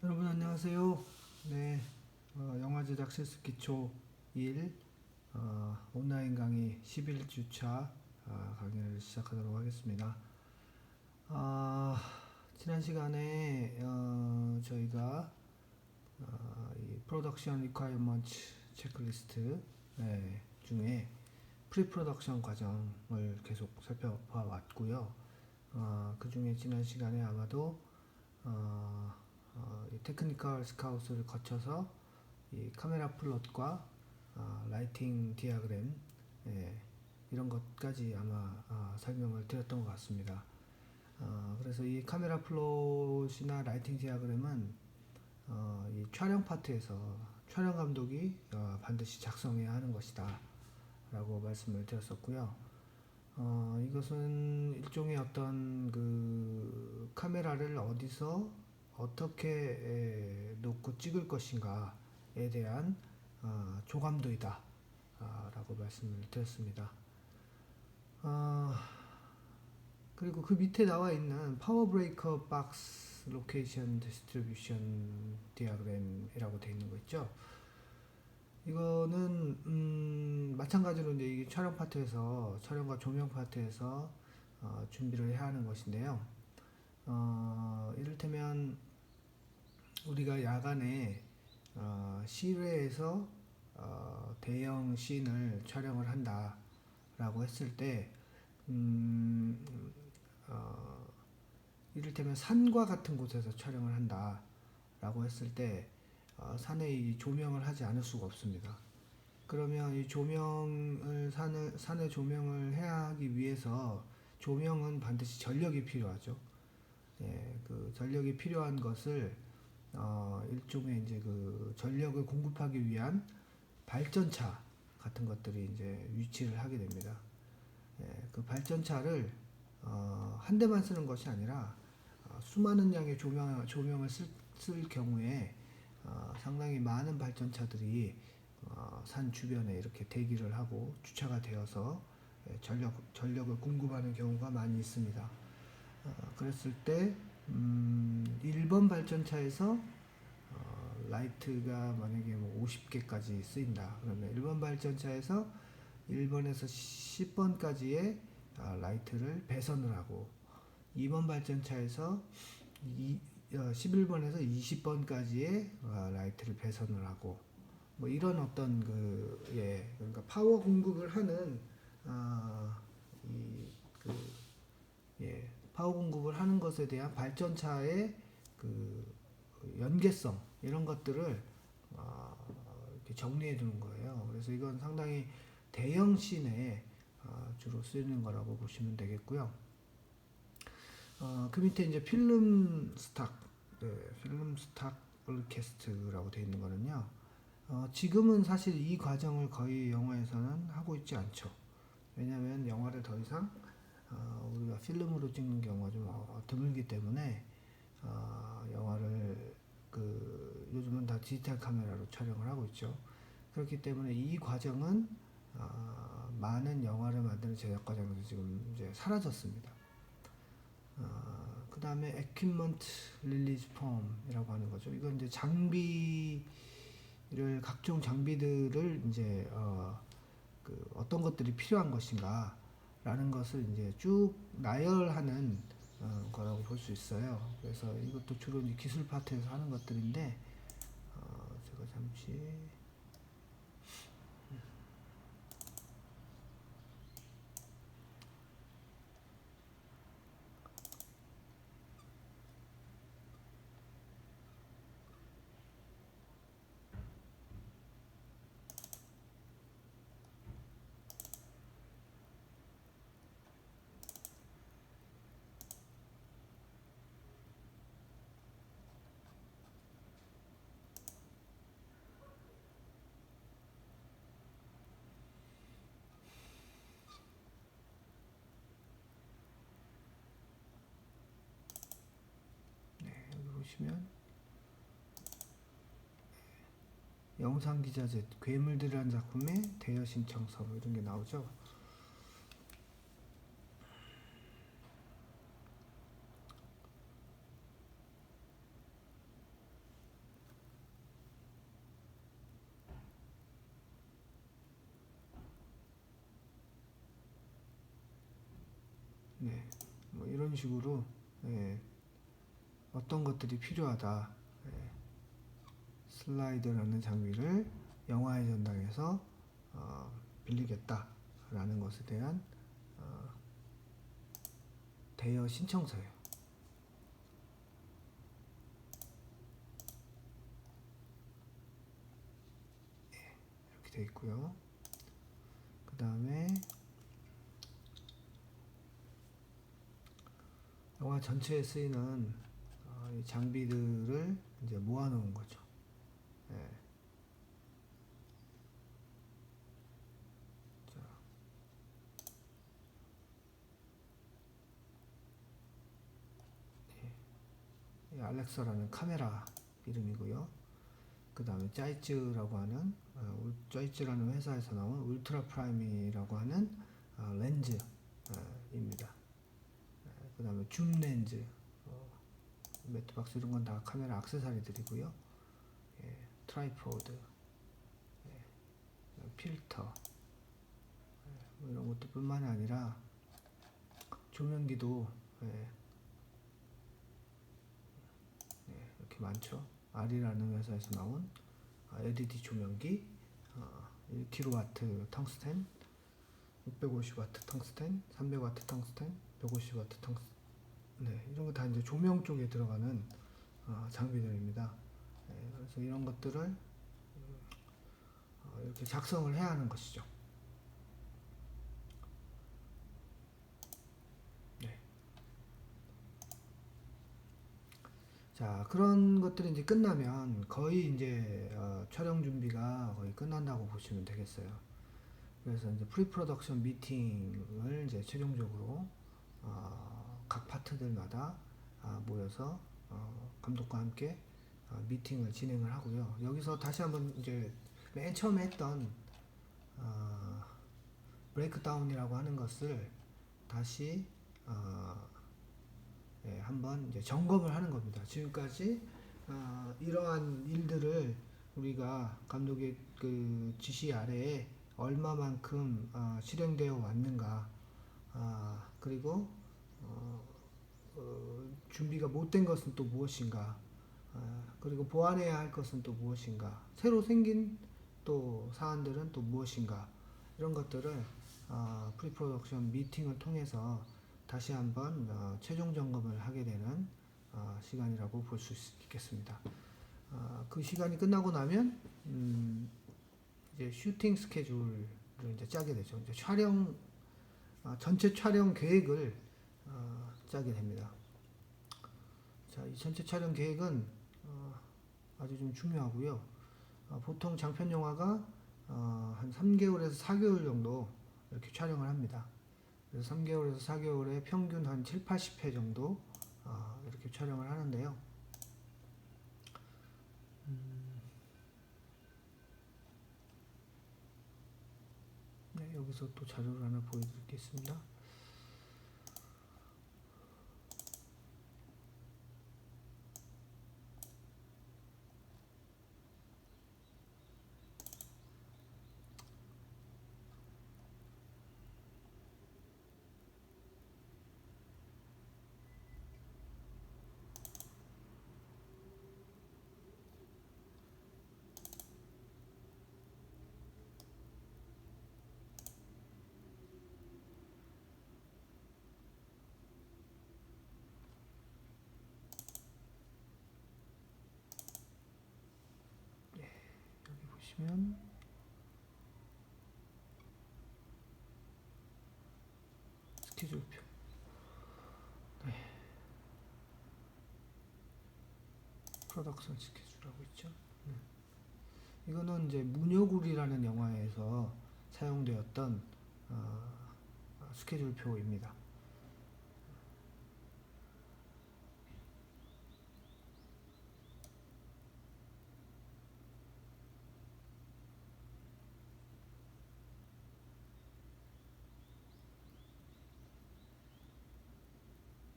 여러분 안녕하세요. 네, 영화 제작 실습 기초 1 온라인 강의 11주차 강의를 시작하도록 하겠습니다. 지난 시간에 저희가 이 프로덕션 리ኳ이어먼트 체크리스트 중에 프리 프로덕션 과정을 계속 살펴봐 왔고요. 그 중에 지난 시간에 아마도 이 테크니컬 스카웃을 거쳐서 이 카메라 플롯과 라이팅 디아그램 이런 것까지 아마 설명을 드렸던 것 같습니다. 그래서 이 카메라 플롯이나 라이팅 디아그램은 이 촬영 파트에서 촬영 감독이 반드시 작성해야 하는 것이다 라고 말씀을 드렸었고요. 이것은 일종의 어떤 그 카메라를 어디서 어떻게 놓고 찍을 것인가에 대한 조감도이다 라고 말씀을 드렸습니다. 그리고 그 밑에 나와 있는 파워 브레이커 박스 로케이션 디스트리뷰션 디아그램이라고 되어 있는 거 있죠. 이거는 마찬가지로 이제 이 촬영 파트에서 촬영과 조명 파트에서 준비를 해야 하는 것인데요. 이를테면 우리가 야간에 실외에서 대형 씬을 촬영을 한다라고 했을 때 이를테면 산과 같은 곳에서 촬영을 한다라고 했을 때 산에 이 조명을 하지 않을 수가 없습니다. 그러면 이 조명을 산에 조명을 해야 하기 위해서 조명은 반드시 전력이 필요하죠. 그 전력이 필요한 것을 일종의 이제 그 전력을 공급하기 위한 발전차 같은 것들이 이제 위치를 하게 됩니다. 그 발전차를 한 대만 쓰는 것이 아니라 수많은 양의 조명을 쓸 경우에 상당히 많은 발전차들이 산 주변에 이렇게 대기를 하고 주차가 되어서 전력을 공급하는 경우가 많이 있습니다. 그랬을 때 1번 발전차에서 라이트가 만약에 뭐 50개까지 쓰인다. 그러면 1번 발전차에서 1번에서 10번까지의 라이트를 배선을 하고 2번 발전차에서 11번에서 20번까지의 라이트를 배선을 하고 뭐 이런 어떤 그러니까 파워 공급을 하는 파워 공급을 하는 것에 대한 발전차의 그 연계성 이런 것들을 이렇게 정리해 두는 거예요. 그래서 이건 상당히 대형 씬에 주로 쓰이는 거라고 보시면 되겠고요. 그 밑에 이제 필름 스탁 오르케스트라고 되어 있는 거는요. 지금은 사실 이 과정을 거의 영화에서는 하고 있지 않죠. 왜냐하면 영화를 더 이상 우리가 필름으로 찍는 경우가 좀 드물기 때문에 영화를 요즘은 다 디지털 카메라로 촬영을 하고 있죠. 그렇기 때문에 이 과정은 많은 영화를 만드는 제작 과정에서 지금 이제 사라졌습니다. 그 다음에 equipment release form이라고 하는 거죠. 이건 이제 각종 장비들을 이제 어떤 것들이 필요한 것인가 라는 것을 이제 쭉 나열하는 거라고 볼 수 있어요. 그래서 이것도 주로 이제 기술 파트에서 하는 것들인데 제가 잠시 여기 보시면 영상기자재 괴물들이라는 작품의 대여 신청서 뭐 이런 게 나오죠. 네, 뭐 이런 식으로 예, 어떤 것들이 필요하다. 예, 슬라이드라는 장비를 영화의 전당에서 빌리겠다라는 것에 대한 대여 신청서예요. 이렇게 되어 있고요. 그 다음에 영화 전체에 쓰이는 이 장비들을 이제 모아놓은 거죠. 예. 자, 이 알렉사라는 카메라 이름이고요. 그 다음에 짜이츠라고 하는 짜이츠라는 회사에서 나온 울트라 프라임이라고 하는 렌즈입니다. 그 다음에 줌 렌즈, 매트박스 이런 건 다 카메라 액세서리들이고요. 예, 트라이포드, 필터, 뭐 이런 것도 뿐만이 아니라 조명기도 이렇게 많죠. 아리라는 회사에서 나온 LED 조명기, 1kW 텅스텐, 650W 텅스텐, 300W 텅스텐, 150W 텅스텐, 네, 이런 거 다 이제 조명 쪽에 들어가는 장비들입니다. 그래서 이런 것들을 이렇게 작성을 해야 하는 것이죠. 네. 자, 그런 것들이 이제 끝나면 거의 이제 촬영 준비가 거의 끝난다고 보시면 되겠어요. 그래서 이제 프리 프로덕션 미팅을 이제 최종적으로 각 파트들마다 모여서 감독과 함께 미팅을 진행을 하고요. 여기서 다시 한번 이제 맨 처음에 했던 브레이크다운이라고 하는 것을 다시 한번 이제 점검을 하는 겁니다. 지금까지 이러한 일들을 우리가 감독의 그 지시 아래에 얼마만큼 실행되어 왔는가, 그리고 준비가 못된 것은 또 무엇인가, 그리고 보완해야 할 것은 또 무엇인가, 새로 생긴 또 사안들은 또 무엇인가, 이런 것들을 프리프로덕션 미팅을 통해서 다시 한번 최종 점검을 하게 되는 시간이라고 볼 수 있겠습니다. 그 시간이 끝나고 나면 이제 슈팅 스케줄을 이제 짜게 되죠. 이제 전체 촬영 계획을 짜게 됩니다. 자, 이 전체 촬영 계획은 아주 좀 중요하고요. 보통 장편 영화가 한 3개월에서 4개월 정도 이렇게 촬영을 합니다. 그래서 3개월에서 4개월에 평균 한 7, 80회 정도 이렇게 촬영을 하는데요. 네, 여기서 또 자료를 하나 보여드리겠습니다. 여기 보시면 스케줄표. 네. 프로덕션 스케줄하고 있죠. 이거는 이제 문효굴이라는 영화에서 사용되었던 스케줄표입니다.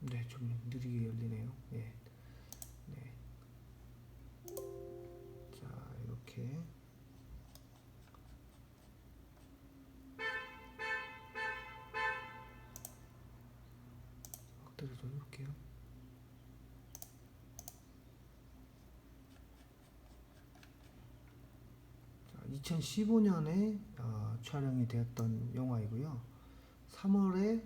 네, 좀 느리게 열리네요. 예. 네. 자, 이렇게. 2015년에 촬영이 되었던 영화이고요. 3월에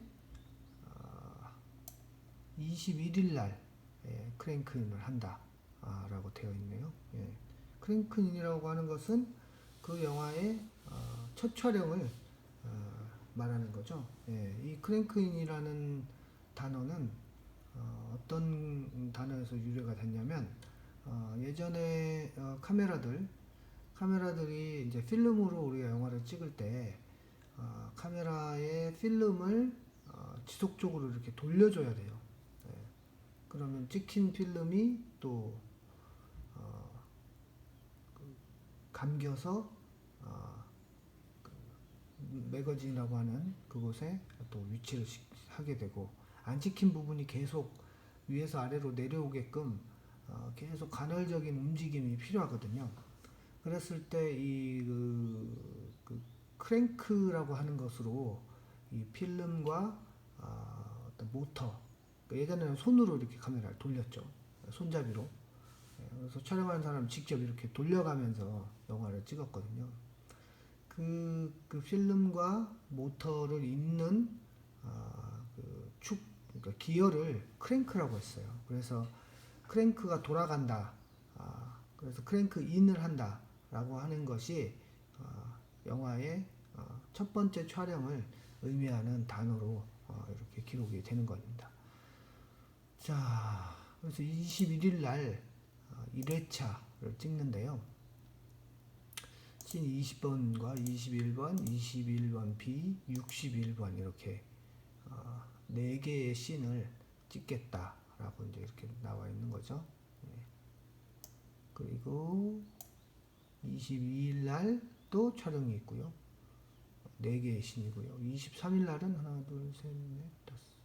21일 날 크랭크인을 한다 라고 되어 있네요. 예. 크랭크인이라고 하는 것은 그 영화의 첫 촬영을 말하는 거죠. 예. 이 크랭크인이라는 단어는 어떤 단어에서 유래가 됐냐면 예전에 카메라들이 이제 필름으로 우리가 영화를 찍을 때 카메라의 필름을 지속적으로 이렇게 돌려줘야 돼요. 예. 그러면 찍힌 필름이 또 감겨서 그 매거진이라고 하는 그곳에 또 위치를 하게 되고, 안 찍힌 부분이 계속 위에서 아래로 내려오게끔 계속 간헐적인 움직임이 필요하거든요. 그랬을 때 이 그 크랭크라고 하는 것으로 이 필름과 어떤 모터, 예전에는 손으로 이렇게 카메라를 돌렸죠. 손잡이로. 그래서 촬영하는 사람 직접 이렇게 돌려가면서 영화를 찍었거든요. 그 필름과 모터를 잇는 그러니까 기어를 크랭크라고 했어요. 그래서 크랭크가 돌아간다. 그래서 크랭크 인을 한다. 라고 하는 것이 영화의 첫 번째 촬영을 의미하는 단어로 이렇게 기록이 되는 겁니다. 자, 그래서 21일 날 1회차를 찍는데요. 씬 20번과 21번, 21번 B, 61번 이렇게 4개의 씬을 찍겠다라고 이제 이렇게 나와 있는 거죠. 그리고 22일 날 또 촬영이 있고요. 4개의 씬이고요. 23일 날은 하나, 둘, 셋, 넷, 다섯,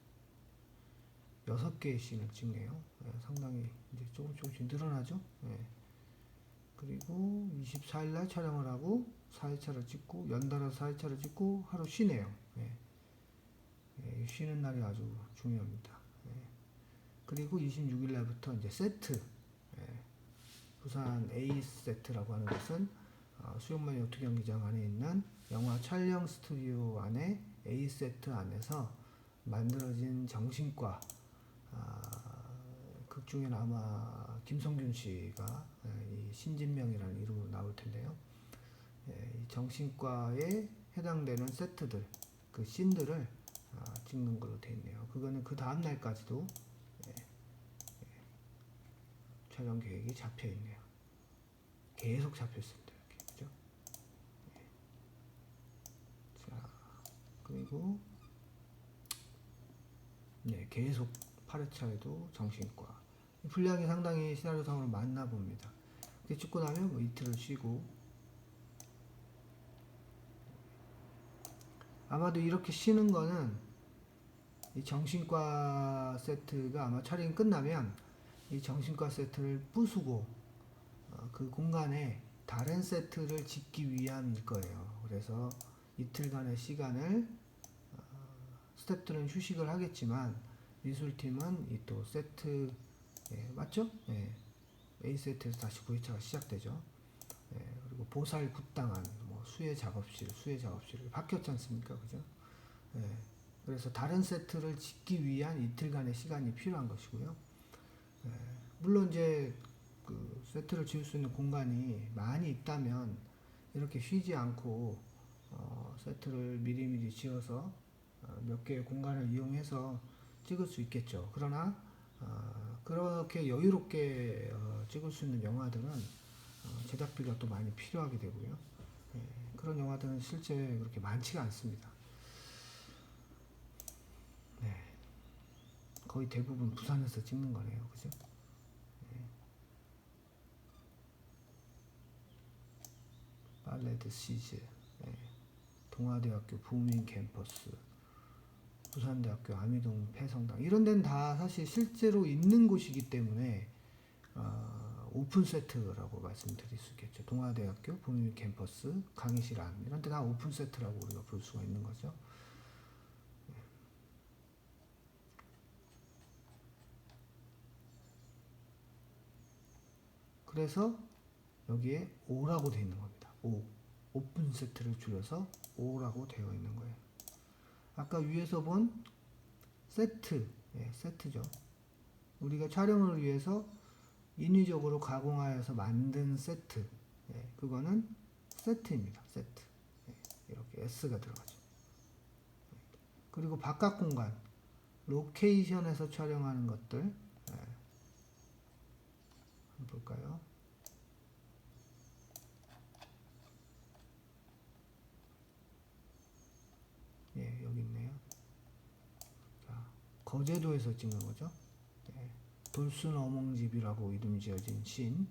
6개의 씬을 찍네요. 상당히 이제 조금씩 늘어나죠. 그리고 24일 날 촬영을 하고 4회차를 찍고 연달아서 4회차를 찍고 하루 쉬네요. 쉬는 날이 아주 중요합니다. 그리고 26일 날부터 이제 세트, 부산 A 세트라고 하는 것은 수영만 요트 경기장 안에 있는 영화 촬영 스튜디오 안에 A 세트 안에서 만들어진 정신과, 극 중에는 아마 김성균 씨가 이 신진명이라는 이름으로 나올 텐데요. 이 정신과에 해당되는 세트들, 그 씬들을 찍는 걸로 되어 있네요. 그거는 그 다음 날까지도 촬영 계획이 잡혀 있네요. 계속 잡혀 있습니다. 이렇게, 그죠? 자, 그리고 계속 8회차에도 정신과. 분량이 상당히 시나리오상으로 많나 봅니다. 이렇게 찍고 나면 뭐 이틀을 쉬고, 아마도 이렇게 쉬는 거는 이 정신과 세트가 아마 촬영이 끝나면 이 정신과 세트를 부수고 그 공간에 다른 세트를 짓기 위함일 거예요. 그래서 이틀간의 시간을 스태프들은 휴식을 하겠지만 미술팀은 이 또 세트, 맞죠? A 세트에서 다시 9회차가 시작되죠. 그리고 보살 굿당한 뭐 수혜 작업실 바뀌었지 않습니까? 그죠? 그래서 다른 세트를 짓기 위한 이틀간의 시간이 필요한 것이고요. 물론 이제 그 세트를 지을 수 있는 공간이 많이 있다면 이렇게 쉬지 않고 세트를 미리미리 지어서 몇 개의 공간을 이용해서 찍을 수 있겠죠. 그러나 그렇게 여유롭게 찍을 수 있는 영화들은 제작비가 또 많이 필요하게 되고요. 그런 영화들은 실제 그렇게 많지가 않습니다. 거의 대부분 부산에서 찍는 거네요. 그죠? 팔레드 시즈, 동아대학교 부민 캠퍼스, 부산대학교 아미동 폐성당, 이런 데는 다 사실 실제로 있는 곳이기 때문에 오픈 세트라고 말씀드릴 수 있겠죠. 동아대학교 부민 캠퍼스, 강의실 안, 이런 데 다 오픈 세트라고 우리가 볼 수가 있는 거죠. 그래서 여기에 O라고 되어 있는 겁니다. O. 오픈 세트를 줄여서 5라고 되어 있는 거예요. 아까 위에서 본 세트, 세트죠. 우리가 촬영을 위해서 인위적으로 가공하여서 만든 세트, 그거는 세트입니다. 세트. 이렇게 S가 들어가죠. 그리고 바깥 공간, 로케이션에서 촬영하는 것들, 한번 볼까요? 여기 있네요. 자, 거제도에서 찍는 거죠. 돌순 어몽집이라고 이름 지어진 신,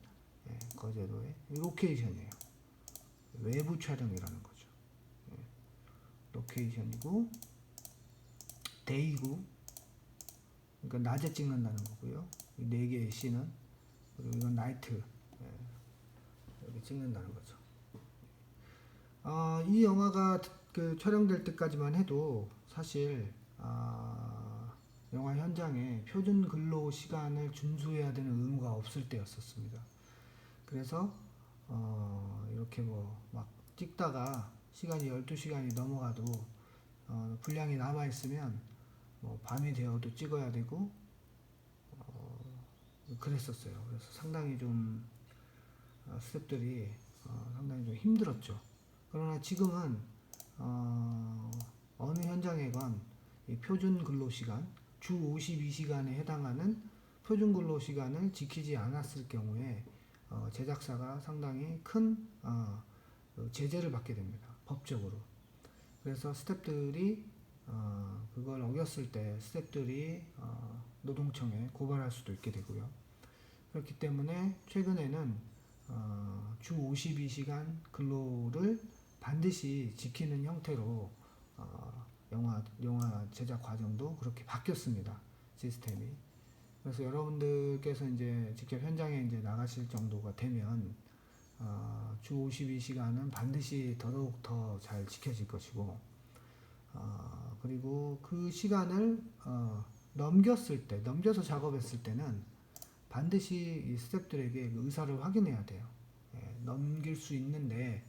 거제도의 로케이션이에요. 외부 촬영이라는 거죠. 로케이션이고, 데이구, 그러니까 낮에 찍는다는 거고요. 이 네 개의 씬은, 그리고 이건 나이트, 여기 찍는다는 거죠. 이 영화가 그 촬영될 때까지만 해도 사실 영화 현장에 표준 근로 시간을 준수해야 되는 의무가 없을 때였었습니다. 그래서 이렇게 뭐 막 찍다가 시간이 12시간이 넘어가도 분량이 남아 있으면 뭐 밤이 되어도 찍어야 되고 그랬었어요. 그래서 상당히 좀 스태프들이 상당히 좀 힘들었죠. 그러나 지금은 어느 현장에건 이 표준 근로시간, 주 52시간에 해당하는 표준 근로시간을 지키지 않았을 경우에 제작사가 상당히 큰 제재를 받게 됩니다. 법적으로. 그래서 스태프들이 그걸 어겼을 때 스태프들이 노동청에 고발할 수도 있게 되고요. 그렇기 때문에 최근에는 주 52시간 근로를 반드시 지키는 형태로 영화 제작 과정도 그렇게 바뀌었습니다. 시스템이. 그래서 여러분들께서 이제 직접 현장에 이제 나가실 정도가 되면 주 52시간은 반드시 더더욱 더 잘 지켜질 것이고, 그리고 그 시간을 넘겨서 작업했을 때는 반드시 이 스태프들에게 그 의사를 확인해야 돼요. 넘길 수 있는데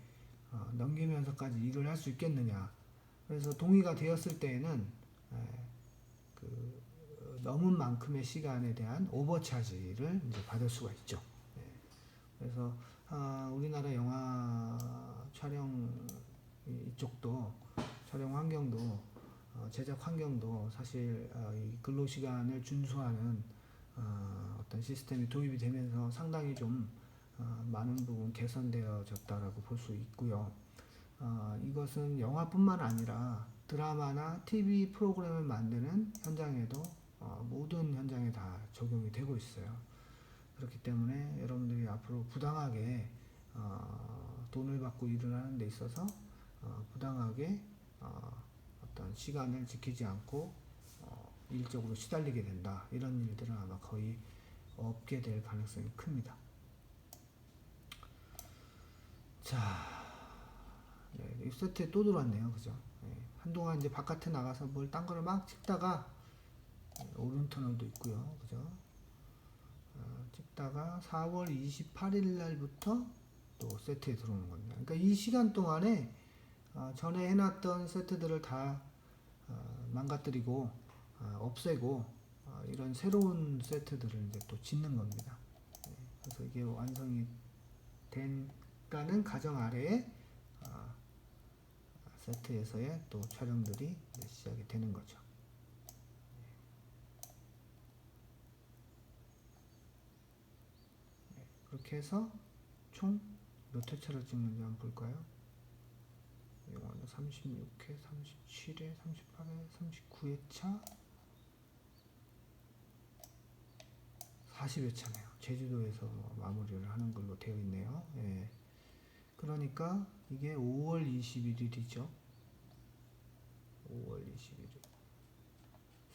넘기면서까지 일을 할 수 있겠느냐. 그래서 동의가 되었을 때에는 넘은 만큼의 시간에 대한 오버차지를 이제 받을 수가 있죠. 그래서 우리나라 영화 촬영 이쪽도 촬영 환경도 제작 환경도 사실 이 근로 시간을 준수하는 어떤 시스템이 도입이 되면서 상당히 좀 많은 부분 개선되어졌다라고 볼 수 있고요. 이것은 영화뿐만 아니라 드라마나 TV 프로그램을 만드는 현장에도 모든 현장에 다 적용이 되고 있어요. 그렇기 때문에 여러분들이 앞으로 부당하게 돈을 받고 일을 하는 데 있어서 부당하게 어떤 시간을 지키지 않고 일적으로 시달리게 된다. 이런 일들은 아마 거의 없게 될 가능성이 큽니다. 자, 이 세트에 또 들어왔네요. 그죠? 한동안 이제 바깥에 나가서 뭘 딴 거를 막 찍다가 오른 터널도 있고요. 그죠? 찍다가 4월 28일 날부터 또 세트에 들어오는 겁니다. 그러니까 이 시간 동안에 전에 해놨던 세트들을 다 망가뜨리고 없애고 이런 새로운 세트들을 이제 또 짓는 겁니다. 그래서 이게 완성이 된다는 가정 아래에 세트에서의 또 촬영들이 시작이 되는 거죠. 그렇게 해서 총 몇 회차를 찍는지 한번 볼까요? 영화는 36회, 37회, 38회, 39회차, 40회차네요. 제주도에서 마무리를 하는 걸로 되어 있네요. 그러니까 이게 5월 21일이죠. 5월 21일.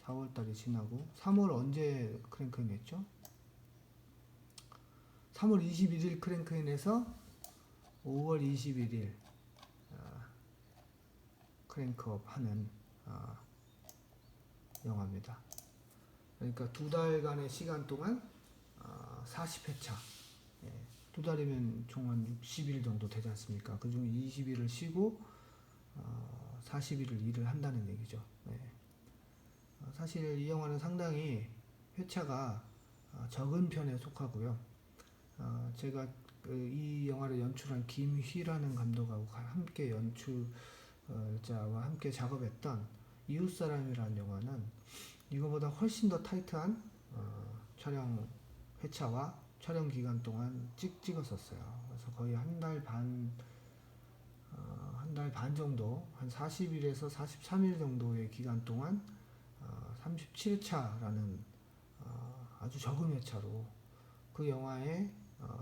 4월달이 지나고 3월 언제 크랭크인 했죠? 3월 21일 크랭크인해서 5월 21일 크랭크업 하는 영화입니다. 그러니까 두 달간의 시간 동안 40회차 두 달이면 총 한 60일 정도 되지 않습니까? 그 중에 20일을 쉬고 40일을 일을 한다는 얘기죠. 네. 사실 이 영화는 상당히 회차가 적은 편에 속하고요. 제가 이 영화를 연출한 김휘라는 감독하고 함께 연출자와 함께 작업했던 이웃사람이라는 영화는 이거보다 훨씬 더 타이트한 촬영 회차와 촬영 기간 동안 찍었었어요. 그래서 거의 한 달 반 정도, 한 40일에서 43일 정도의 기간 동안 37회차라는 아주 적은 회차로 그 영화의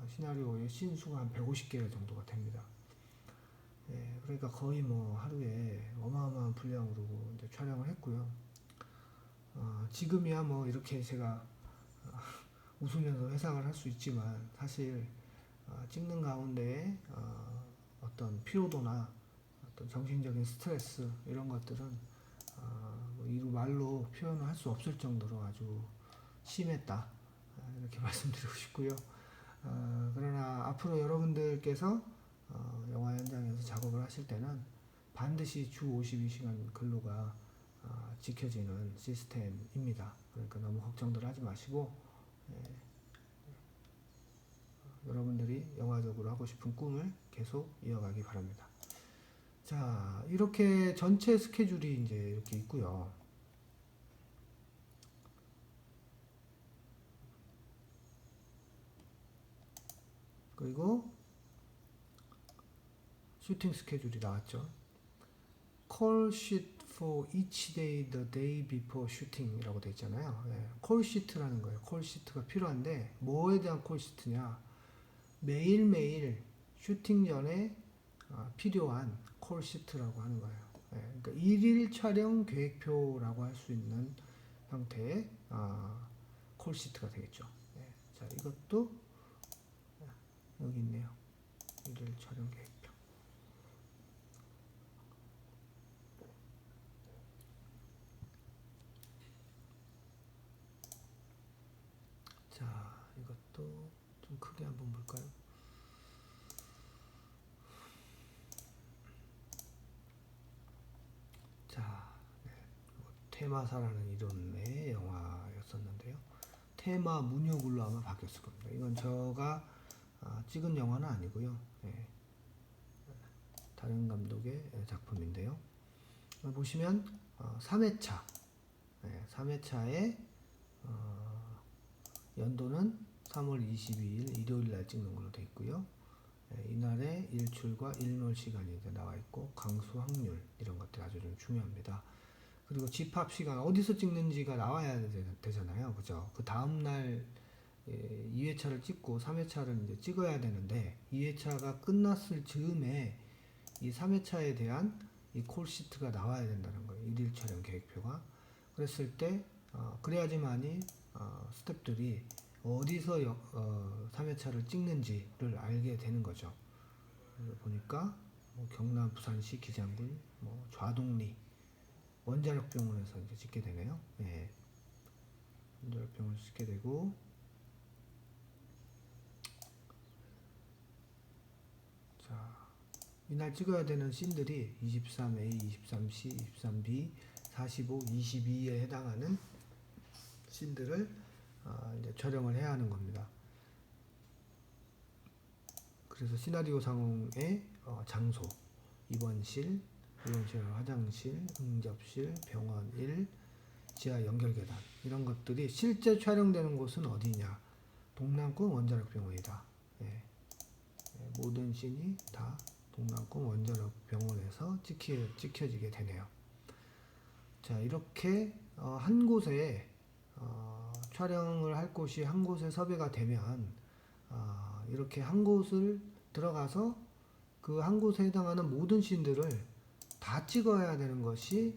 시나리오의 씬수가 한 150개 정도가 됩니다. 예, 그러니까 거의 뭐 하루에 어마어마한 분량으로 이제 촬영을 했고요. 지금이야 뭐 이렇게 제가 웃으면서 회상을 할 수 있지만 사실 찍는 가운데 어떤 피로도나 어떤 정신적인 스트레스 이런 것들은 뭐 이루 말로 표현을 할 수 없을 정도로 아주 심했다 이렇게 말씀드리고 싶고요. 그러나 앞으로 여러분들께서 영화 현장에서 작업을 하실 때는 반드시 주 52시간 근로가 지켜지는 시스템입니다. 그러니까 너무 걱정들 하지 마시고 여러분들이 영화적으로 하고 싶은 꿈을 계속 이어가기 바랍니다. 자, 이렇게 전체 스케줄이 이제 이렇게 있고요. 그리고 슈팅 스케줄이 나왔죠. Call sheet for each day the day before shooting 이라고 되어 있잖아요. 콜 시트라는 거예요. 콜 시트가 필요한데 뭐에 대한 콜 시트냐? 매일매일 슈팅 전에 필요한 콜 시트라고 하는 거예요. 그러니까 일일 촬영 계획표라고 할 수 있는 형태의 콜 시트가 되겠죠. 자, 이것도 여기 있네요. 일일 촬영 계획표. 자, 이것도 좀 크게 한번 볼까요? 자, 테마사라는 이름의 영화였었는데요. 테마 문효굴로 아마 바뀌었을 겁니다. 이건 제가 찍은 영화는 아니고요. 다른 감독의 작품인데요. 보시면 3회차 3회차의 연도는 3월 22일 일요일 날 찍는 걸로 되어 있고요. 이날의 일출과 일몰 시간이 나와 있고 강수 확률 이런 것들이 아주 좀 중요합니다. 그리고 집합 시간 어디서 찍는지가 나와야 되잖아요. 그죠? 그 다음날 2회차를 찍고 3회차를 이제 찍어야 되는데 2회차가 끝났을 즈음에 이 3회차에 대한 이 콜시트가 나와야 된다는 거예요. 일일 촬영 계획표가. 그랬을 때 그래야지만이 스태프들이 어디서 3회차를 찍는지를 알게 되는 거죠. 보니까 뭐 경남 부산시 기장군 좌동리 원자력병원에서 이제 찍게 되네요. 원자력병원에서 찍게 되고 자, 이날 찍어야 되는 씬들이 23A, 23C, 23B, 45, 22에 해당하는 씬들을 이제 촬영을 해야 하는 겁니다. 그래서 시나리오 상의 장소, 입원실, 화장실, 응접실, 병원 1, 지하 연결계단 이런 것들이 실제 촬영되는 곳은 어디냐? 동남권 원자력병원이다. 모든 씬이 다 동남권 원자력병원에서 찍혀지게 되네요. 자, 이렇게 한 곳에 촬영을 할 곳이 한 곳에 섭외가 되면 이렇게 한 곳을 들어가서 그 한 곳에 해당하는 모든 씬들을 다 찍어야 되는 것이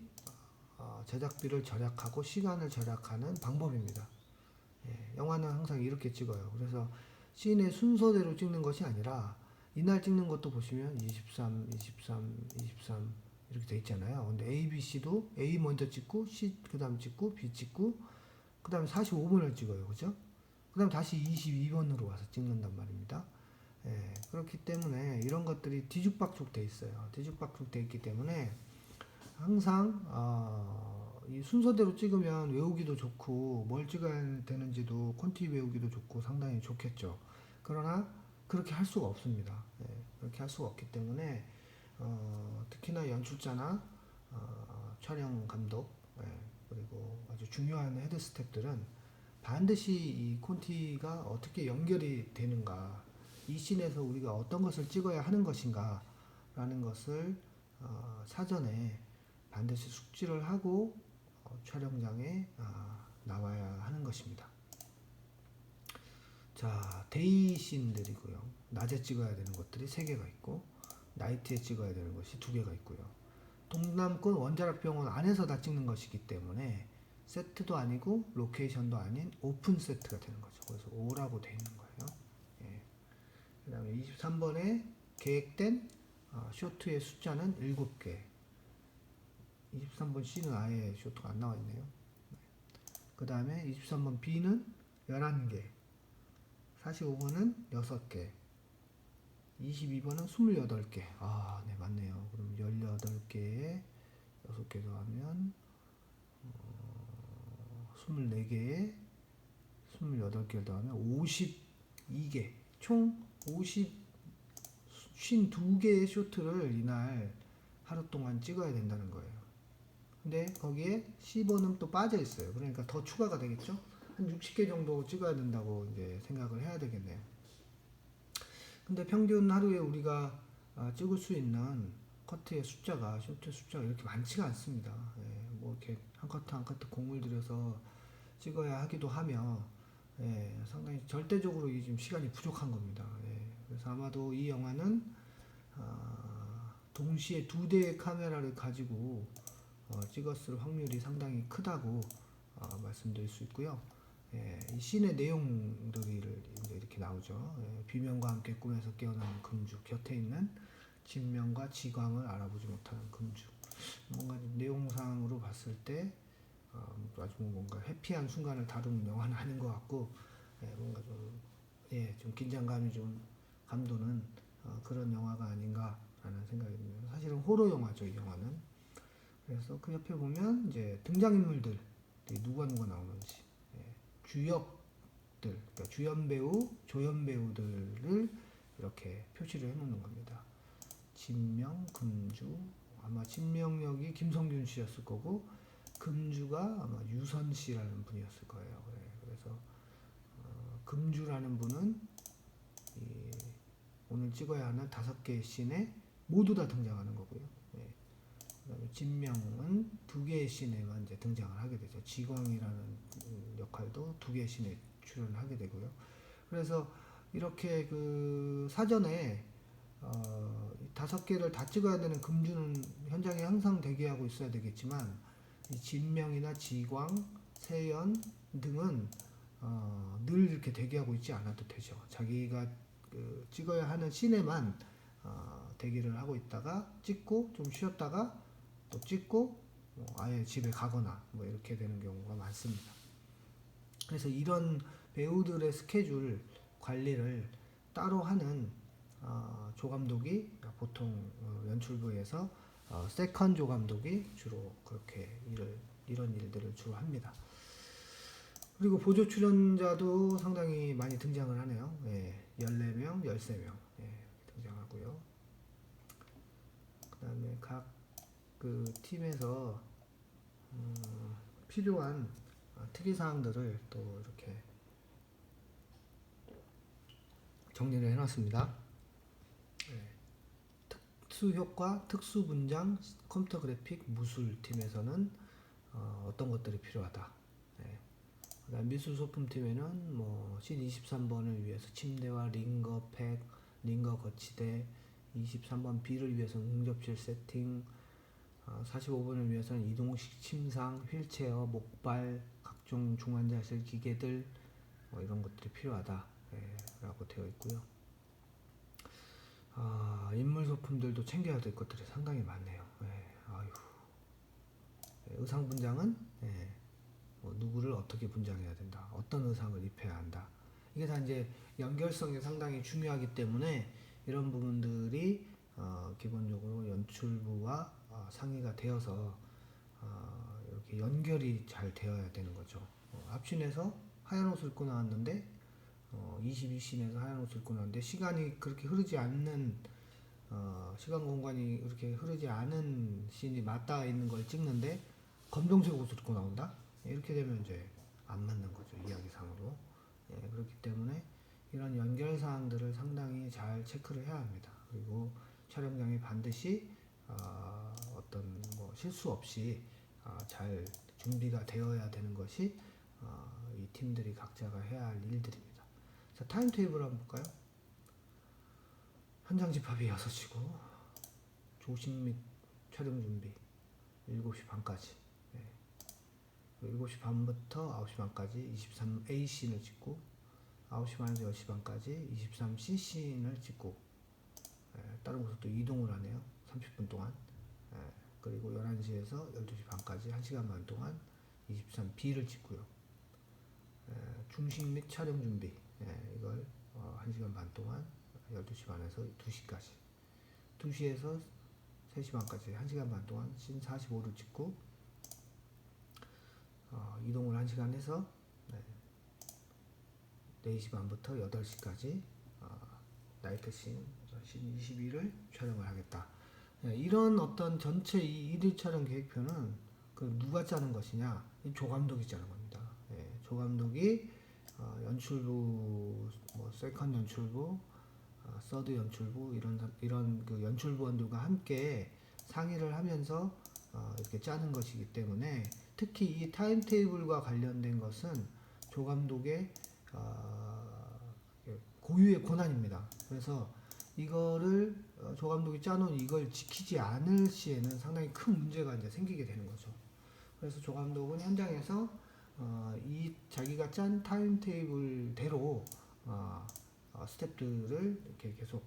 제작비를 절약하고 시간을 절약하는 방법입니다. 영화는 항상 이렇게 찍어요. 그래서 씬의 순서대로 찍는 것이 아니라 이날 찍는 것도 보시면 23, 23, 23 이렇게 돼 있잖아요. 근데 A, B, C도 A 먼저 찍고 C 그 다음 찍고 B 찍고 그 다음에 45분을 찍어요. 그죠? 그 다음 다시 22번으로 와서 찍는단 말입니다. 그렇기 때문에 이런 것들이 뒤죽박죽 돼 있어요. 뒤죽박죽 돼 있기 때문에 항상 이 순서대로 찍으면 외우기도 좋고 뭘 찍어야 되는지도 콘티 외우기도 좋고 상당히 좋겠죠. 그러나 그렇게 할 수가 없습니다. 그렇게 할 수가 없기 때문에 특히나 연출자나 촬영 감독 그리고 아주 중요한 헤드 스태프들은 반드시 이 콘티가 어떻게 연결이 되는가, 이 씬에서 우리가 어떤 것을 찍어야 하는 것인가 라는 것을 사전에 반드시 숙지를 하고 촬영장에 나와야 하는 것입니다. 자, 데이 씬들이고요. 낮에 찍어야 되는 것들이 3개가 있고 나이트에 찍어야 되는 것이 2개가 있고요. 동남권 원자력병원 안에서 다 찍는 것이기 때문에 세트도 아니고 로케이션도 아닌 오픈 세트가 되는 거죠. 그래서 5라고 되어 있는 거예요. 그 다음에 23번에 계획된 쇼트의 숫자는 7개. 23번 C는 아예 쇼트가 안 나와 있네요. 그 다음에 23번 B는 11개. 45번은 6개. 22번은 28개. 네, 맞네요. 그럼 18개에 6개 더하면 24개에 28개를 더하면 52개. 총 52개의 쇼트를 이날 하루 동안 찍어야 된다는 거예요. 근데 거기에 10번은 또 빠져 있어요. 그러니까 더 추가가 되겠죠? 한 60개 정도 찍어야 된다고 이제 생각을 해야 되겠네요. 근데 평균 하루에 우리가 찍을 수 있는 커트의 숫자가, 쇼트 숫자가 이렇게 많지가 않습니다. 뭐 이렇게 한 커트 한 커트 공을 들여서 찍어야 하기도 하며, 상당히 절대적으로 이 지금 시간이 부족한 겁니다. 그래서 아마도 이 영화는 동시에 2대의 카메라를 가지고 찍었을 확률이 상당히 크다고 말씀드릴 수 있고요. 이 씬의 내용들이 이제 이렇게 나오죠. 비명과 함께 꿈에서 깨어나는 금주, 곁에 있는 진명과 지광을 알아보지 못하는 금주. 뭔가 내용상으로 봤을 때 아주 뭔가 해피한 순간을 다루는 영화는 아닌 것 같고, 뭔가 좀 긴장감이 좀 감도는 그런 영화가 아닌가라는 생각이 듭니다. 사실은 호러 영화죠, 이 영화는. 그래서 그 옆에 보면 이제 등장인물들 누가 나오는지, 주역들, 그러니까 주연 배우, 조연 배우들을 이렇게 표시를 해놓는 겁니다. 진명, 금주, 아마 진명 역이 김성균 씨였을 거고 금주가 아마 유선 씨라는 분이었을 거예요. 그래서 금주라는 분은 오늘 찍어야 하는 5개의 씬에 모두 다 등장하는 거고요. 그다음에 진명은 2개의 씬에만 이제 등장을 하게 되죠. 지광이라는 역할도 2개의 씬에 출연을 하게 되고요. 그래서 이렇게 그 사전에 5개를 다 찍어야 되는 금주는 현장에 항상 대기하고 있어야 되겠지만, 이 진명이나 지광, 세연 등은 늘 이렇게 대기하고 있지 않아도 되죠. 자기가 찍어야 하는 씬에만 대기를 하고 있다가 찍고 좀 쉬었다가 또 찍고 아예 집에 가거나 뭐 이렇게 되는 경우가 많습니다. 그래서 이런 배우들의 스케줄 관리를 따로 하는 조감독이 보통 연출부에서 세컨 조감독이 주로 그렇게 이런 일들을 주로 합니다. 그리고 보조 출연자도 상당히 많이 등장을 하네요. 14명, 13명 등장하고요. 그 다음에 각 그 팀에서 필요한 특이사항들을 또 이렇게 정리를 해놨습니다. 특수효과, 특수분장, 컴퓨터 그래픽, 무술 팀에서는 어떤 것들이 필요하다. 그다음 미술 소품 팀에는 뭐 씬 23번을 위해서 침대와 링거 팩, 링거 거치대, 23번 B를 위해서 응접실 세팅, 45번을 위해서는 이동식 침상, 휠체어, 목발, 각종 중환자실 기계들 뭐 이런 것들이 필요하다 라고 되어 있고요. 인물 소품들도 챙겨야 될 것들이 상당히 많네요. 의상 분장은 뭐 누구를 어떻게 분장해야 된다, 어떤 의상을 입혀야 한다, 이게 다 이제 연결성이 상당히 중요하기 때문에 이런 부분들이 기본적으로 연출부와 상의가 되어서 이렇게 연결이 잘 되어야 되는 거죠. 합신해서 하얀 옷을 입고 나왔는데 22씬에서 하얀 옷을 입고 나왔는데 시간이 그렇게 흐르지 않는 시간 공간이 그렇게 흐르지 않은 씬이 맞닿아 있는 걸 찍는데 검정색 옷을 입고 나온다? 이렇게 되면 이제 안 맞는 거죠, 이야기상으로. 그렇기 때문에 이런 연결 사항들을 상당히 잘 체크를 해야 합니다. 그리고 촬영장에 반드시 어떤 뭐 실수 없이 잘 준비가 되어야 되는 것이 이 팀들이 각자가 해야 할 일들입니다. 자, 타임테이블 한번 볼까요? 현장 집합이 6시고 조식 및 촬영 준비 7시 반까지. 7시 반부터 9시 반까지 23A씬을 찍고 9시 반에서 10시 반까지 23C씬을 찍고 다른 곳으로 또 이동을 하네요. 30분 동안. 그리고 11시에서 12시 반까지 1시간 반 동안 23B를 찍고요. 중식 및 촬영 준비 이걸 1시간 반 동안 12시 반에서 2시까지 2시에서 3시 반까지 1시간 반 동안 씬 45를 찍고 이동을 1시간 해서 4시 반부터 8시까지 나이트 씬 22를 촬영을 하겠다. 이런 어떤 전체 이 1일 촬영 계획표는 누가 짜는 것이냐? 조 감독이 짜는 겁니다. 조 감독이 연출부, 뭐 세컨 연출부, 서드 연출부 이런 그 연출부원들과 함께 상의를 하면서 이렇게 짜는 것이기 때문에 특히 이 타임테이블과 관련된 것은 조 감독의 고유의 권한입니다. 그래서 이거를 조 감독이 짜놓은 이걸 지키지 않을 시에는 상당히 큰 문제가 이제 생기게 되는 거죠. 그래서 조 감독은 현장에서 이 자기가 짠 타임테이블대로 스태프들을 이렇게 계속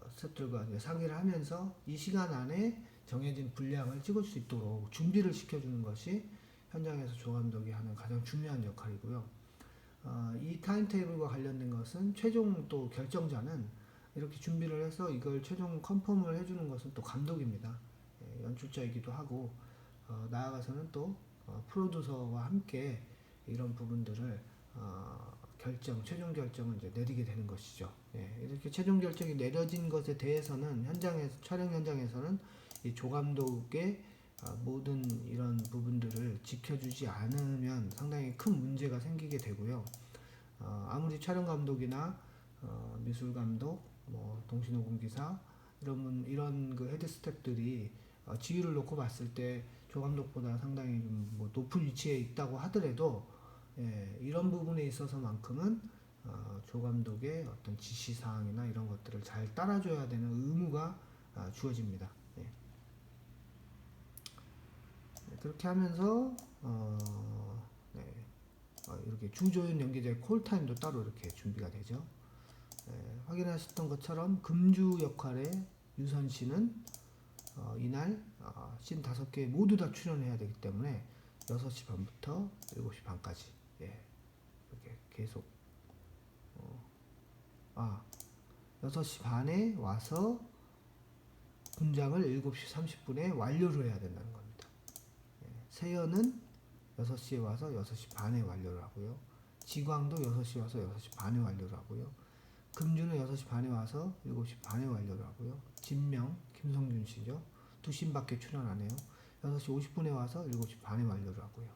스태프들과 이제 상의를 하면서 이 시간 안에 정해진 분량을 찍을 수 있도록 준비를 시켜주는 것이 현장에서 조 감독이 하는 가장 중요한 역할이고요. 이 타임테이블과 관련된 것은 최종 또 결정자는 이렇게 준비를 해서 이걸 최종 컨펌을 해주는 것은 또 감독입니다. 연출자이기도 하고 나아가서는 또 프로듀서와 함께 이런 부분들을 최종 결정을 이제 내리게 되는 것이죠. 이렇게 최종 결정이 내려진 것에 대해서는 촬영 현장에서는 이 조 감독의 모든 이런 부분들을 지켜주지 않으면 상당히 큰 문제가 생기게 되고요. 아무리 촬영 감독이나 미술 감독, 뭐 동시녹음 기사 이런 그 헤드 스태프들이 지위를 놓고 봤을 때 조 감독보다 상당히 좀 뭐 높은 위치에 있다고 하더라도 이런 부분에 있어서만큼은 조 감독의 어떤 지시 사항이나 이런 것들을 잘 따라줘야 되는 의무가 주어집니다. 그렇게 하면서 이렇게 주조연 연기자의 콜타임도 따로 이렇게 준비가 되죠. 확인하셨던 것처럼 금주 역할의 유선 씨는 이날 씬 5개 모두 다 출연해야 되기 때문에 6시 반부터 7시 반까지 이렇게 계속 6시 반에 와서 분장을 7시 30분에 완료를 해야 된다는 겁니다. 세연은 6시에 와서 6시 반에 완료를 하고요. 지광도 6시에 와서 6시 반에 완료를 하고요. 금주는 6시 반에 와서 7시 반에 완료를 하고요. 진명, 김성준 씨죠. 2씬밖에 출연 안 해요. 6시 50분에 와서 7시 반에 완료를 하고요.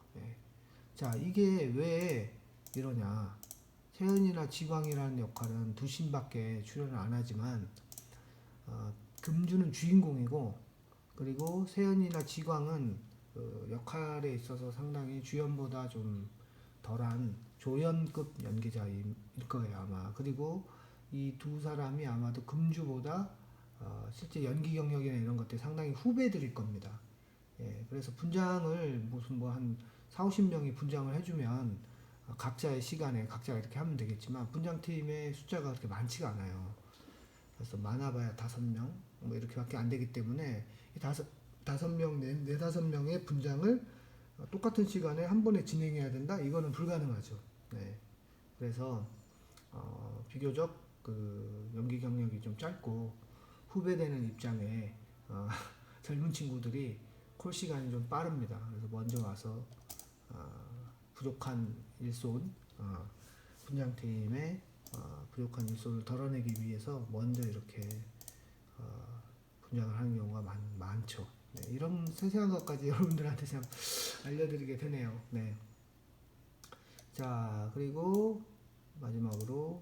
자, 이게 왜 이러냐. 세연이나 지광이라는 역할은 2씬밖에 출연을 안 하지만 금주는 주인공이고 그리고 세연이나 지광은 그 역할에 있어서 상당히 주연보다 좀 덜한 조연급 연기자일 거예요 아마. 그리고 이 두 사람이 아마도 금주보다 실제 연기 경력이나 이런 것들이 상당히 후배들일 겁니다. 그래서 분장을 무슨 뭐 한 4, 50명이 분장을 해주면 각자의 시간에 각자가 이렇게 하면 되겠지만 분장팀의 숫자가 그렇게 많지가 않아요. 그래서 많아봐야 5명 뭐 이렇게밖에 안 되기 때문에 다섯 명, 네다섯 명의 분장을 똑같은 시간에 한 번에 진행해야 된다? 이거는 불가능하죠. 네. 그래서 비교적 그 연기 경력이 좀 짧고 후배되는 입장에 젊은 친구들이 콜 시간이 좀 빠릅니다. 그래서 먼저 와서 부족한 일손 분장팀의 부족한 일손을 덜어내기 위해서 먼저 이렇게 분장을 하는 경우가 많죠. 네, 이런 세세한 것까지 여러분들한테 참 알려드리게 되네요. 네. 자, 그리고 마지막으로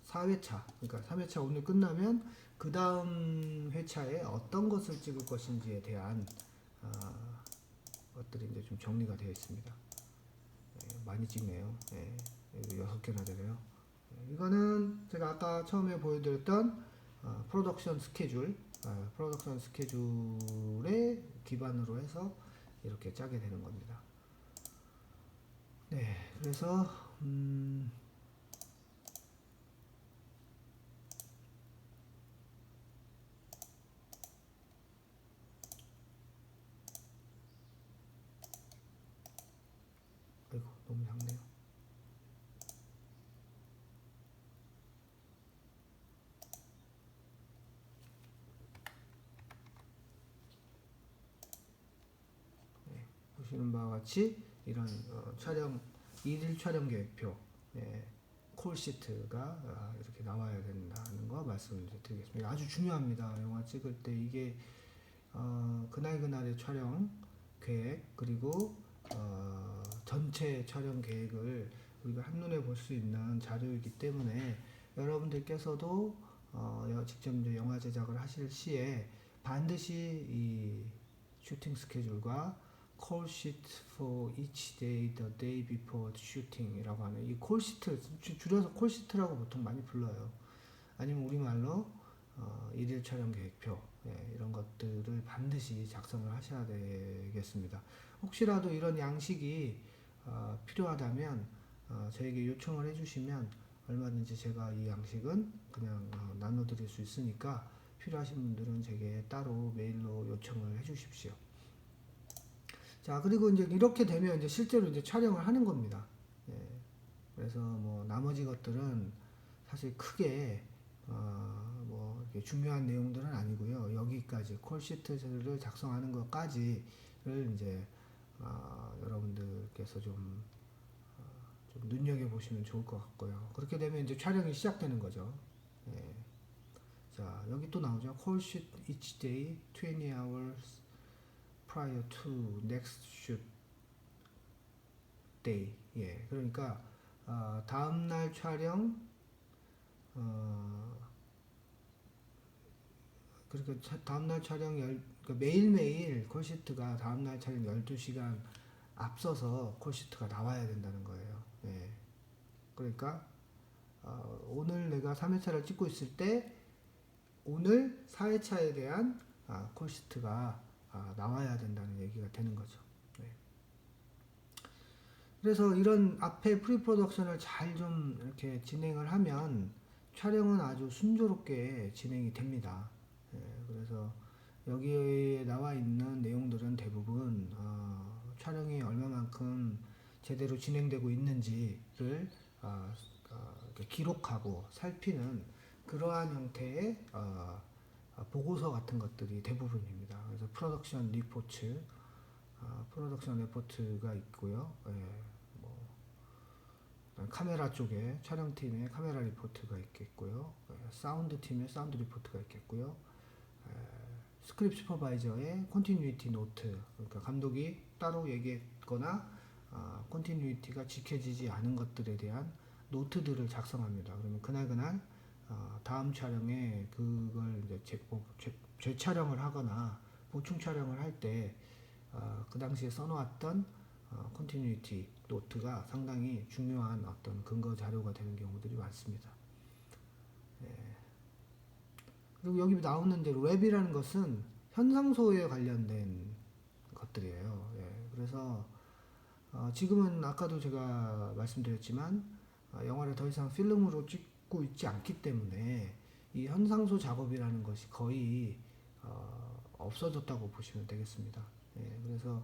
4회차, 그러니까 3회차 오늘 끝나면 그 다음 회차에 어떤 것을 찍을 것인지에 대한 것들이 이제 좀 정리가 되어 있습니다. 네, 많이 찍네요. 네, 6개나 되네요. 네, 이거는 제가 아까 처음에 보여드렸던 프로덕션 스케줄에 기반으로 해서 이렇게 짜게 되는 겁니다. 네, 그래서 아이고 너무 작네요. 네, 보시는 바와 같이 이런 촬영 1일 촬영 계획표, 네, 콜 시트가 이렇게 나와야 된다는 거 말씀을 드리겠습니다. 아주 중요합니다. 영화 찍을 때 이게 그날 그날의 촬영 계획 그리고 전체 촬영 계획을 우리가 한눈에 볼 수 있는 자료이기 때문에 여러분들께서도 직접 이제 영화 제작을 하실 시에 반드시 이 슈팅 스케줄과 call sheet for each day, the day before the shooting이라고 하는 이 콜 시트, 줄여서 콜 시트라고 보통 많이 불러요. 아니면 우리말로 일일 촬영 계획표, 이런 것들을 반드시 작성을 하셔야 되겠습니다. 혹시라도 이런 양식이 필요하다면 저에게 요청을 해주시면 얼마든지 제가 이 양식은 그냥 나눠드릴 수 있으니까 필요하신 분들은 제게 따로 메일로 요청을 해주십시오. 자, 그리고 이제 이렇게 되면 이제 실제로 이제 촬영을 하는 겁니다. 예, 그래서 뭐 나머지 것들은 사실 크게 뭐 이렇게 중요한 내용들은 아니고요. 여기까지 콜 시트를 작성하는 것까지를 이제 여러분들께서 좀 눈여겨 보시면 좋을 것 같고요. 그렇게 되면 이제 촬영이 시작되는 거죠. 예. 자, 여기 또 나오죠. Call sheet each day 20 hours prior to next shoot day. 예, 그러니까 다음 날 촬영 그러니까 다음 날 촬영 그러니까 매일매일 콜시트가 다음 날 촬영 12시간 앞서서 콜시트가 나와야 된다는 거예요. 예. 그러니까 오늘 내가 3회차를 찍고 있을 때 오늘 4회차에 대한 콜시트가 나와야 된다는 얘기가 되는 거죠. 네. 그래서 이런 앞에 프리프로덕션을 잘 좀 이렇게 진행을 하면 촬영은 아주 순조롭게 진행이 됩니다. 예, 그래서 여기에 나와 있는 내용들은 대부분 촬영이 얼마만큼 제대로 진행되고 있는지를 기록하고 살피는 그러한 형태의 보고서 같은 것들이 대부분입니다. 그래서 프로덕션 리포트가 있고요. 예, 뭐 카메라 쪽에 촬영팀의 카메라 리포트가 있겠고요. 사운드 팀의 사운드 리포트가 있겠고요. 스크립 슈퍼바이저의 컨티뉴이티 노트, 그러니까 감독이 따로 얘기했거나 컨티뉴이티가 지켜지지 않은 것들에 대한 노트들을 작성합니다. 그러면 그날 다음 촬영에 그걸 이제 재촬영을 하거나 보충 촬영을 할 때 그 당시에 써놓았던 컨티뉴이티 노트가 상당히 중요한 어떤 근거 자료가 되는 경우들이 많습니다. 예. 그리고 여기 나오는 대로 랩이라는 것은 현상소에 관련된 것들이에요. 예. 그래서 지금은 아까도 제가 말씀드렸지만 영화를 더 이상 필름으로 찍고 있지 않기 때문에 이 현상소 작업이라는 것이 거의 없어졌다고 보시면 되겠습니다. 예. 그래서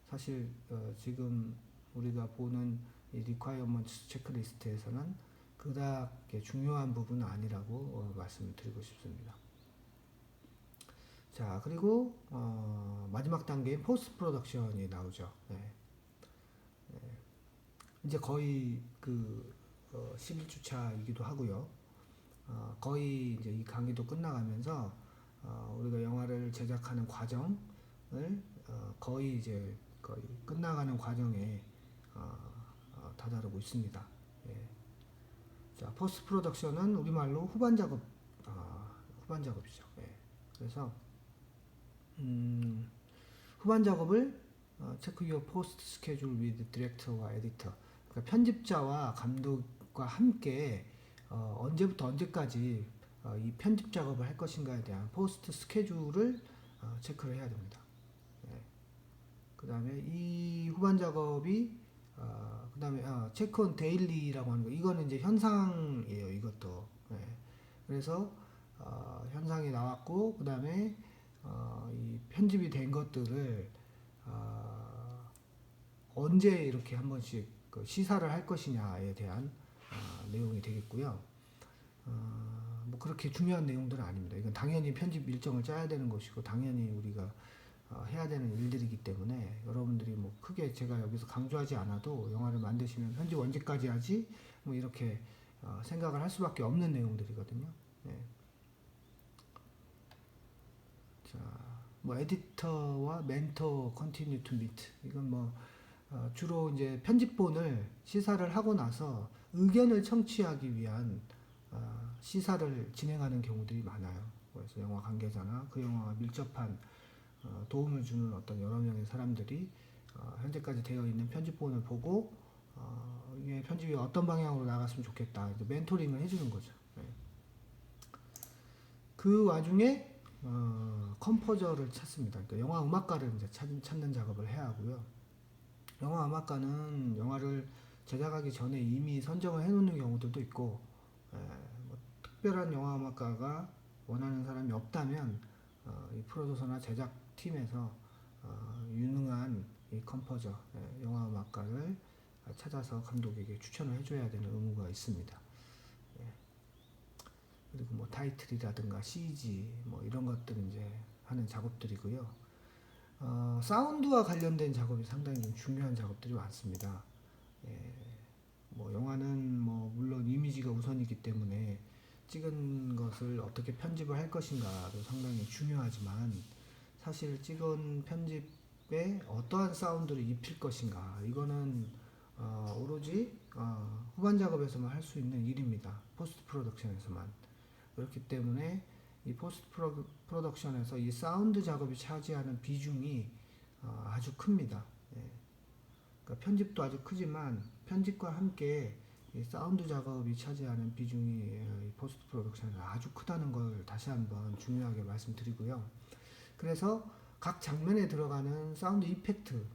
사실 지금 우리가 보는 이 리콰이어먼트 체크리스트에서는 그닥 중요한 부분은 아니라고 말씀을 드리고 싶습니다. 자, 그리고 마지막 단계인 포스트 프로덕션이 나오죠. 네. 이제 거의 그 11주차이기도 하고요. 거의 이제 이 강의도 끝나가면서 우리가 영화를 제작하는 과정을 거의 이제 거의 끝나가는 과정에 다다르고 있습니다. 예. 자, 포스트 프로덕션은 우리말로 후반 작업, 후반 작업이죠. 예. 그래서 후반 작업을 체크 유어 포스트 스케줄 위드 디렉터와 에디터, 그러니까 편집자와 감독과 함께 언제부터 언제까지 이 편집 작업을 할 것인가에 대한 포스트 스케줄을 체크를 해야 됩니다. 예. 그 다음에 이 후반 작업이 그 다음에 체크 온 데일리라고 하는 거, 이거는 이제 현상이에요. 이것도. 예. 그래서 현상이 나왔고, 그 다음에 이 편집이 된 것들을 언제 이렇게 한 번씩 그 시사를 할 것이냐에 대한 내용이 되겠고요. 뭐 그렇게 중요한 내용들은 아닙니다. 이건 당연히 편집 일정을 짜야 되는 것이고, 당연히 우리가 해야 되는 일들이기 때문에 여러분들이 뭐 크게 제가 여기서 강조하지 않아도 영화를 만드시면 편집 언제까지 하지? 뭐 이렇게 생각을 할 수밖에 없는 내용들이거든요. 네. 자, 뭐 에디터와 멘토 컨티뉴 투 미트, 이건 뭐 주로 이제 편집본을 시사를 하고 나서 의견을 청취하기 위한 시사를 진행하는 경우들이 많아요. 그래서 영화 관계자나 그 영화와 밀접한 도움을 주는 어떤 여러 명의 사람들이 현재까지 되어 있는 편집본을 보고 이게 편집이 어떤 방향으로 나갔으면 좋겠다, 이제 멘토링을 해주는 거죠. 네. 그 와중에 컴포저를 찾습니다. 그러니까 영화 음악가를 이제 찾는 작업을 해야 하고요. 영화 음악가는 영화를 제작하기 전에 이미 선정을 해놓는 경우들도 있고, 뭐 특별한 영화 음악가가 원하는 사람이 없다면 이 프로듀서나 제작팀에서 유능한 이 컴포저, 영화 음악가를 찾아서 감독에게 추천을 해줘야 되는 의무가 있습니다. 그리고 뭐 타이틀이라든가 CG 뭐 이런 것들은 이제 하는 작업들이고요. 사운드와 관련된 작업이 상당히 좀 중요한 작업들이 많습니다. 예, 뭐 영화는 뭐 물론 이미지가 우선이기 때문에 찍은 것을 어떻게 편집을 할 것인가도 상당히 중요하지만, 사실 찍은 편집에 어떠한 사운드를 입힐 것인가, 이거는 오로지 후반 작업에서만 할 수 있는 일입니다. 포스트 프로덕션에서만. 그렇기 때문에 이 포스트 프로덕션에서 이 사운드 작업이 차지하는 비중이 아주 큽니다. 예. 그러니까 편집도 아주 크지만 편집과 함께 이 사운드 작업이 차지하는 비중이 이 포스트 프로덕션에 아주 크다는 걸 다시 한번 중요하게 말씀드리고요. 그래서 각 장면에 들어가는 사운드 이펙트,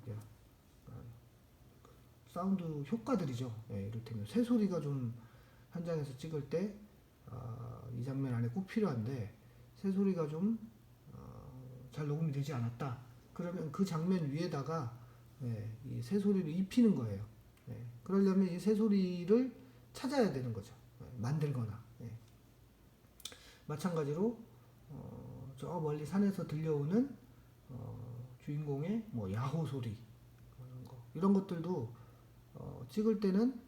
사운드 효과들이죠. 예, 이를테면 새소리가 좀 현장에서 찍을 때 이 장면 안에 꼭 필요한데 새소리가 좀 잘 녹음이 되지 않았다. 그러면 그 장면 위에다가 이 새소리를 입히는 거예요. 그러려면 이 새소리를 찾아야 되는 거죠. 만들거나. 마찬가지로 저 멀리 산에서 들려오는 주인공의 뭐 야호 소리, 이런 것들도 찍을 때는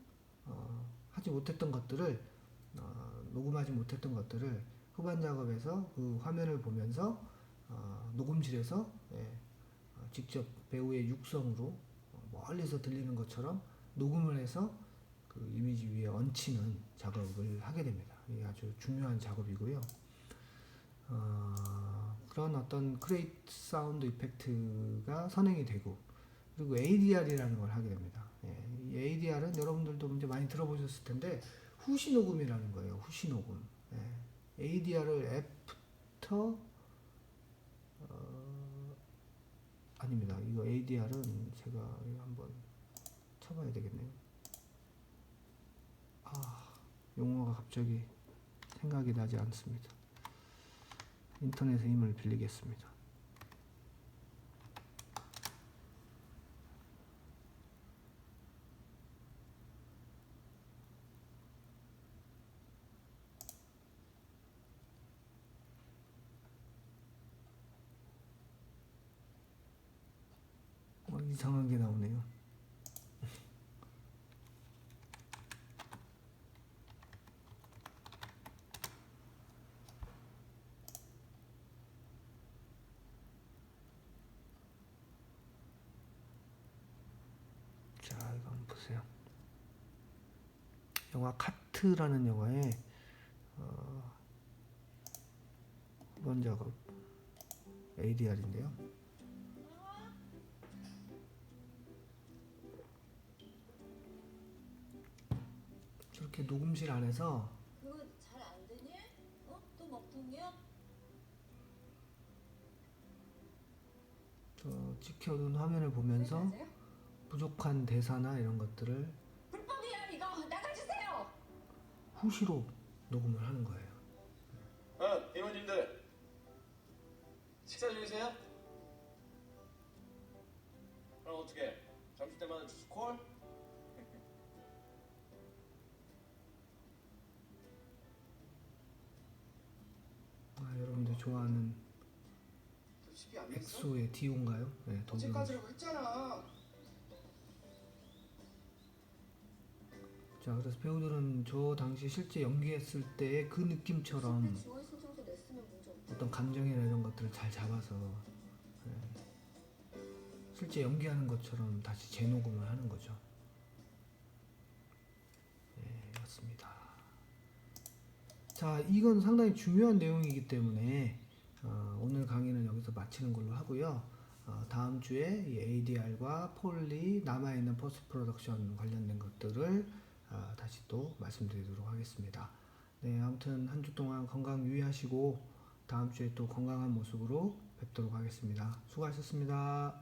하지 못했던 것들을, 녹음하지 못했던 것들을 후반 작업에서 그 화면을 보면서 녹음실에서 직접 배우의 육성으로 멀리서 들리는 것처럼 녹음을 해서 그 이미지 위에 얹히는 작업을 하게 됩니다. 이게 아주 중요한 작업이고요. 그런 어떤 크레이트 사운드 이펙트가 선행이 되고, 그리고 ADR이라는 걸 하게 됩니다. 이 ADR은 여러분들도 이제 많이 들어보셨을 텐데 후시 녹음이라는 거예요. 후시 녹음. ADR을 애프터 아닙니다. 이거 ADR은 제가 한번 쳐봐야 되겠네요. 용어가 갑자기 생각이 나지 않습니다. 인터넷의 힘을 빌리겠습니다. 이상한 게 나오네요. 자, 이거 한번 보세요. 영화 카트라는 영화에 후원 작업 ADR인데요. 저렇게 녹음실 안에서 그거 잘 안 되니? 어? 또 먹통이야? 저 찍혀둔 화면을 보면서 가세요? 부족한 대사나 이런 것들을 불법이야 이거 나가주세요. 후시로 녹음을 하는 거예요. 이모님들 식사 중이세요? 그럼 어떻게? 점심때마다 주스 콜? 여러분들 좋아하는 식이 안 됐어? 엑소의 디오인가요? 네, 독일. 어제까지라고 했잖아. 자, 그래서 배우들은 저 당시 실제 연기했을 때 그 느낌처럼 지원 신청서 냈으면 문제 없지. 어떤 감정이나 이런 것들을 잘 잡아서 실제 연기하는 것처럼 다시 재녹음을 하는 거죠. 네, 맞습니다. 자, 이건 상당히 중요한 내용이기 때문에 오늘 강의는 여기서 마치는 걸로 하고요. 다음 주에 이 ADR과 폴리 남아있는 포스트 프로덕션 관련된 것들을 다시 또 말씀드리도록 하겠습니다. 네, 아무튼 한 주 동안 건강 유의하시고 다음 주에 또 건강한 모습으로 뵙도록 하겠습니다. 수고하셨습니다.